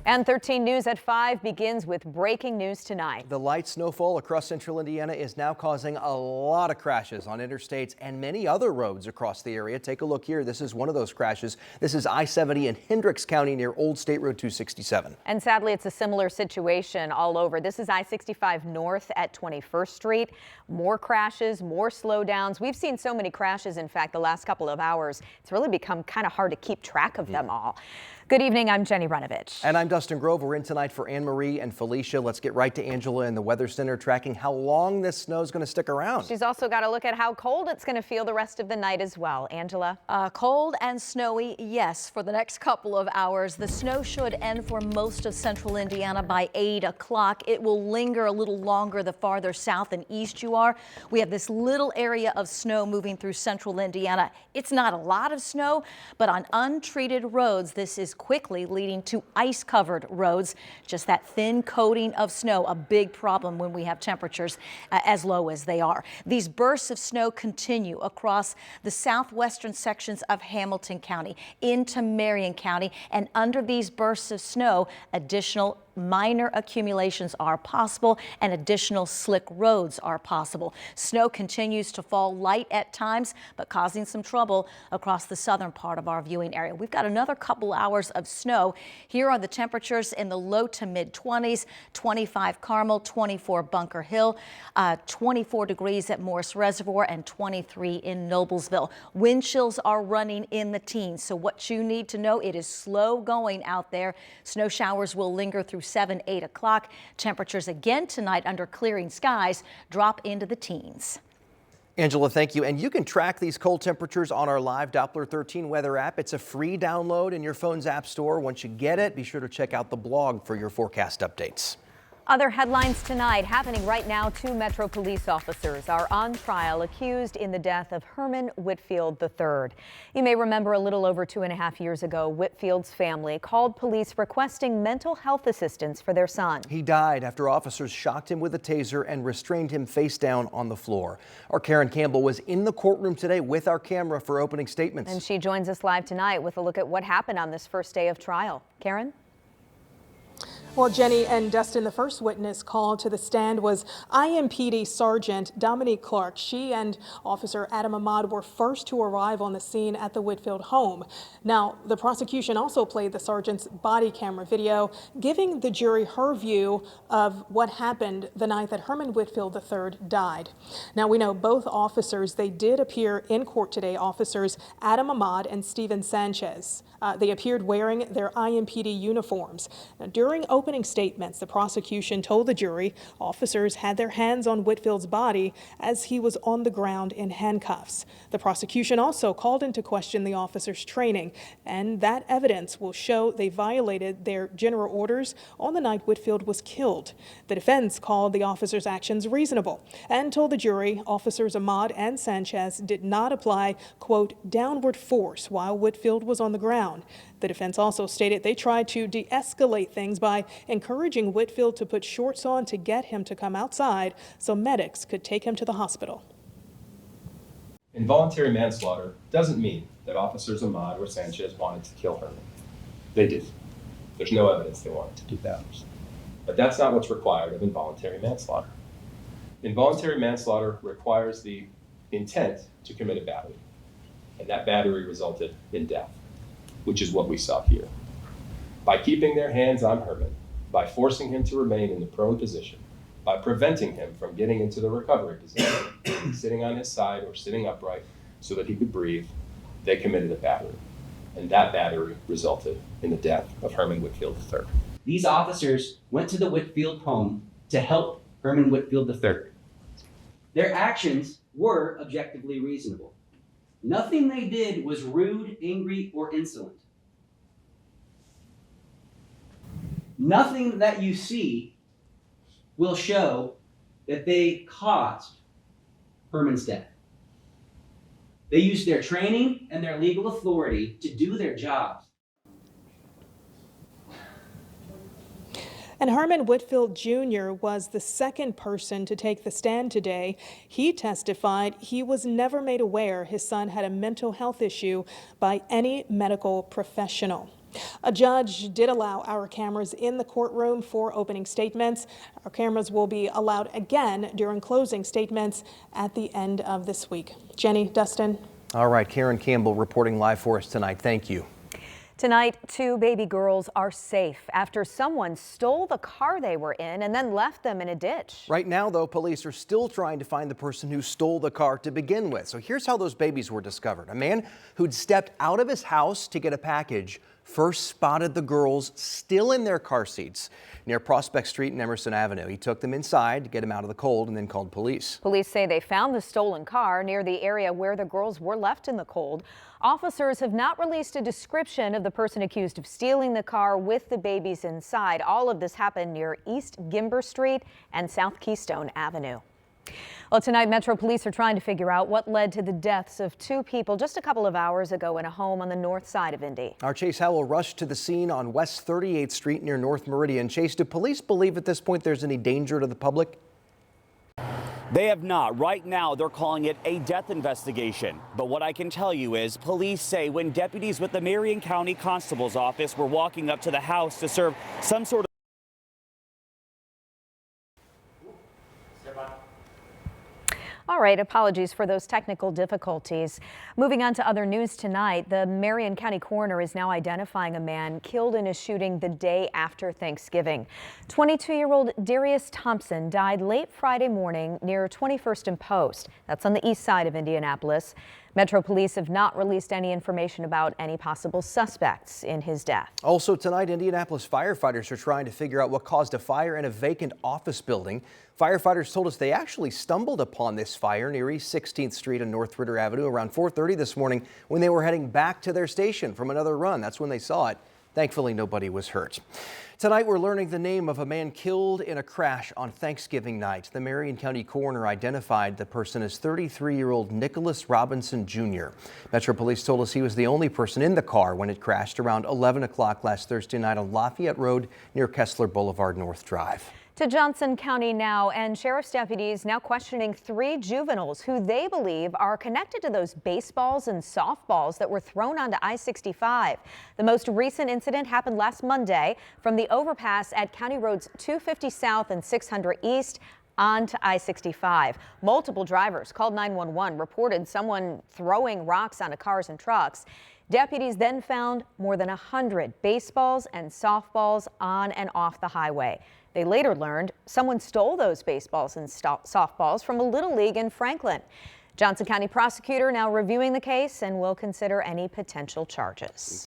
And 13 News at 5 begins with breaking news tonight. The light snowfall across central Indiana is now causing a lot of crashes on interstates and many other roads across the area. Take a look here. This is one of those crashes. This is I-70 in Hendricks County near Old State Road 267. And sadly, it's a similar situation all over. This is I-65 north at 21st Street. More crashes, more slowdowns. We've seen so many crashes, in fact, the last couple of hours. It's really become kind of hard to keep track of them all. Good evening. I'm Jenny Runovich. And I'm Dustin Grove. We're in tonight for Anne Marie and Felicia. Let's get right to Angela in the Weather Center tracking how long this snow is going to stick around. She's also got to look at how cold it's going to feel the rest of the night as well. Angela? Cold and snowy, yes, for the next couple of hours. The snow should end for most of central Indiana by 8 o'clock. It will linger a little longer the farther south and east you are. We have this little area of snow moving through central Indiana. It's not a lot of snow, but on untreated roads, this is quickly leading to ice-covered roads. Just that thin coating of snow, a big problem when we have temperatures as low as they are. These bursts of snow continue across the southwestern sections of Hamilton County into Marion County, and under these bursts of snow, additional minor accumulations are possible and additional slick roads are possible. Snow continues to fall light at times, but causing some trouble across the southern part of our viewing area. We've got another couple hours of snow. Here are the temperatures in the low to mid 20s, 25 Carmel, 24 Bunker Hill, 24 degrees at Morris Reservoir, and 23 in Noblesville. Wind chills are running in the teens, so what you need to know, it is slow going out there. Snow showers will linger through 7, 8 o'clock. Temperatures again tonight under clearing skies drop into the teens. Angela, thank you. And you can track these cold temperatures on our live Doppler 13 weather app. It's a free download in your phone's app store. Once you get it, be sure to check out the blog for your forecast updates. Other headlines tonight happening right now. 2 Metro police officers are on trial accused in the death of Herman Whitfield III. You may remember a little over 2.5 years ago, Whitfield's family called police requesting mental health assistance for their son. He died after officers shocked him with a taser and restrained him face down on the floor. Our Karen Campbell was in the courtroom today with our camera for opening statements. And she joins us live tonight with a look at what happened on this first day of trial. Karen? Well, Jenny and Dustin, the first witness called to the stand was IMPD Sergeant Dominique Clark. She and Officer Adam Ahmad were first to arrive on the scene at the Whitfield home. Now, the prosecution also played the sergeant's body camera video, giving the jury her view of what happened the night that Herman Whitfield III died. Now, we know both officers, they did appear in court today, officers Adam Ahmad and Steven Sanchez. They appeared wearing their IMPD uniforms. Now, during opening statements, the prosecution told the jury officers had their hands on Whitfield's body as he was on the ground in handcuffs. The prosecution also called into question the officers' training, and that evidence will show they violated their general orders on the night Whitfield was killed. The defense called the officers' actions reasonable and told the jury officers Ahmad and Sanchez did not apply, quote, downward force while Whitfield was on the ground. The defense also stated they tried to de-escalate things by encouraging Whitfield to put shorts on to get him to come outside so medics could take him to the hospital. Involuntary manslaughter doesn't mean that officers Ahmad or Sanchez wanted to kill Herman. They did. There's no evidence they wanted to do that. But that's not what's required of involuntary manslaughter. Involuntary manslaughter requires the intent to commit a battery, and that battery resulted in death, which is what we saw here. By keeping their hands on Herman, by forcing him to remain in the prone position, by preventing him from getting into the recovery position, sitting on his side or sitting upright so that he could breathe, they committed a battery. And that battery resulted in the death of Herman Whitfield III. These officers went to the Whitfield home to help Herman Whitfield III. Their actions were objectively reasonable. Nothing they did was rude, angry, or insolent. Nothing that you see will show that they caused Herman's death. They used their training and their legal authority to do their jobs. And Herman Whitfield Jr. was the second person to take the stand today. He testified he was never made aware his son had a mental health issue by any medical professional. A judge did allow our cameras in the courtroom for opening statements. Our cameras will be allowed again during closing statements at the end of this week. Jenny, Dustin. All right, Karen Campbell reporting live for us tonight. Thank you. Tonight, 2 baby girls are safe after someone stole the car they were in and then left them in a ditch. Right now, though, police are still trying to find the person who stole the car to begin with. So here's how those babies were discovered. A man who'd stepped out of his house to get a package first spotted the girls still in their car seats near Prospect Street and Emerson Avenue. He took them inside to get them out of the cold and then called police. Police say they found the stolen car near the area where the girls were left in the cold. Officers have not released a description of the person accused of stealing the car with the babies inside. All of this happened near East Gimber Street and South Keystone Avenue. Well, tonight, Metro Police are trying to figure out what led to the deaths of 2 people just a couple of hours ago in a home on the north side of Indy. Our Chase Howell rushed to the scene on West 38th Street near North Meridian. Chase, do police believe at this point there's any danger to the public? They have not. Right now, they're calling it a death investigation. But what I can tell you is police say when deputies with the Marion County Constable's Office were walking up to the house to serve some sort of All right, apologies for those technical difficulties. Moving on to other news tonight, the Marion County coroner is now identifying a man killed in a shooting the day after Thanksgiving. 22-year-old Darius Thompson died late Friday morning near 21st and Post. That's on the east side of Indianapolis. Metro Police have not released any information about any possible suspects in his death. Also tonight, Indianapolis firefighters are trying to figure out what caused a fire in a vacant office building. Firefighters told us they actually stumbled upon this fire near East 16th Street and North Ritter Avenue around 4:30 this morning when they were heading back to their station from another run. That's when they saw it. Thankfully, nobody was hurt. Tonight, we're learning the name of a man killed in a crash on Thanksgiving night. The Marion County coroner identified the person as 33-year-old Nicholas Robinson Jr. Metro Police told us he was the only person in the car when it crashed around 11 o'clock last Thursday night on Lafayette Road near Kessler Boulevard North Drive. To Johnson County now, and sheriff's deputies now questioning 3 juveniles who they believe are connected to those baseballs and softballs that were thrown onto I-65. The most recent incident happened last Monday from the overpass at County Roads 250 South and 600 East onto I-65. Multiple drivers called 911, reported someone throwing rocks onto cars and trucks. Deputies then found more than 100 baseballs and softballs on and off the highway. They later learned someone stole those baseballs and softballs from a little league in Franklin. Johnson County prosecutor now reviewing the case and will consider any potential charges.